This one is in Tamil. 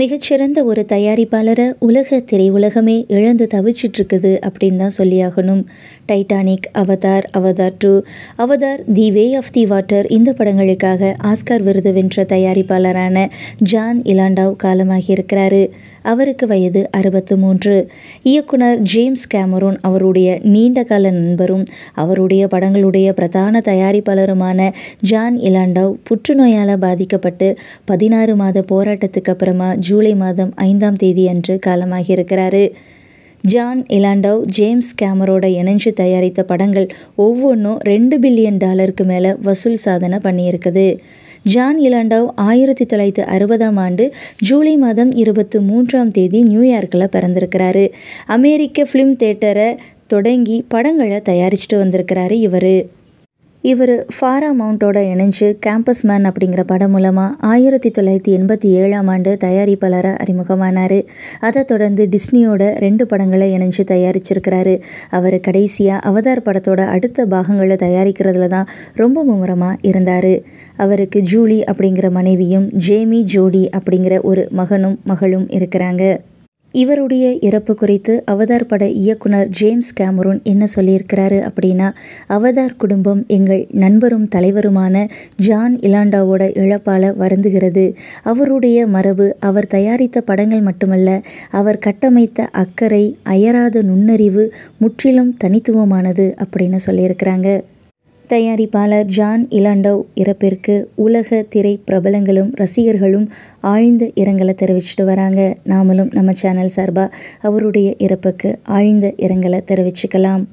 மிகச்சிறந்த ஒரு தயாரிப்பாளரை உலக திரையுலகமே இழந்து தவிச்சிட்ருக்குது அப்படின்னு தான் சொல்லியாகணும். Titanic, Avatar, Avatar 2, Avatar the way of the water இந்த படங்களுக்காக ஆஸ்கார் விருது வென்ற தயாரிப்பாளரான ஜான் இலாண்டாவ் காலமாகியிருக்கிறாரு. அவருக்கு வயது 63. இயக்குனர் ஜேம்ஸ் கேமரூன் அவருடைய நீண்டகால நண்பரும் அவருடைய படங்களுடைய பிரதான தயாரிப்பாளருமான ஜான் இலாண்டாவ் புற்றுநோயால் பாதிக்கப்பட்டு 16 மாத போராட்டத்துக்கு அப்புறமா ஜூலை மாதம் 5ஆம் தேதி அன்று காலமாகியிருக்கிறாரு. ஜான் இலாண்டாவ் ஜேம்ஸ் கேமரோட இணைஞ்சு தயாரித்த படங்கள் ஒவ்வொன்றும் $2 பில்லியன் மேலே வசூல் சாதனை பண்ணியிருக்குது. ஜான் இலாண்டாவ் 1960ஆம் ஆண்டு ஜூலை மாதம் 23ஆம் தேதி நியூயார்க்கில் பிறந்திருக்கிறாரு. அமெரிக்க ஃபிலிம் தியேட்டரை தொடங்கி படங்களை தயாரிச்சுட்டு வந்திருக்கிறாரு. இவர் பாராமவுண்டோட இணைஞ்சு கேம்பஸ் மேன் அப்படிங்கிற படம் மூலமாக 1987ஆம் ஆண்டு தயாரிப்பாளராக அறிமுகமானார். அதை தொடர்ந்து டிஸ்னியோட 2 படங்களை இணைஞ்சு தயாரிச்சிருக்கிறாரு. அவர் கடைசியாக அவதார் படத்தோட அடுத்த பாகங்களை தயாரிக்கிறதுல தான் ரொம்ப மும்முரமாக இருந்தார். அவருக்கு ஜூலி அப்படிங்கிற மனைவியும் ஜேமி ஜோடி அப்படிங்கிற ஒரு மகனும் மகளும் இருக்கிறாங்க. இவருடைய இறப்பு குறித்து அவதார் பட இயக்குனர் ஜேம்ஸ் கேமரூன் என்ன சொல்லியிருக்கிறாரு அப்படின்னா, அவதார் குடும்பம் எங்கள் நண்பரும் தலைவருமான ஜான் இலாண்டாவோட இழப்பால் வருந்துகிறது. அவருடைய மரபு, அவர் தயாரித்த படங்கள் மட்டுமல்ல, அவர் கட்டமைத்த அக்கறை, அயராத நுண்ணறிவு முற்றிலும் தனித்துவமானது அப்படின்னு சொல்லியிருக்கிறாங்க. தயாரிப்பாளர் ஜான் இலாண்டாவ் இறப்பிற்கு உலக திரை பிரபலங்களும் ரசிகர்களும் ஆழ்ந்த இரங்கலை தெரிவிச்சிட்டு வராங்க. நாமளும் நம்ம சேனல் சார்பாக அவருடைய இறப்புக்கு ஆழ்ந்த இரங்கலை தெரிவிச்சுக்கலாம்.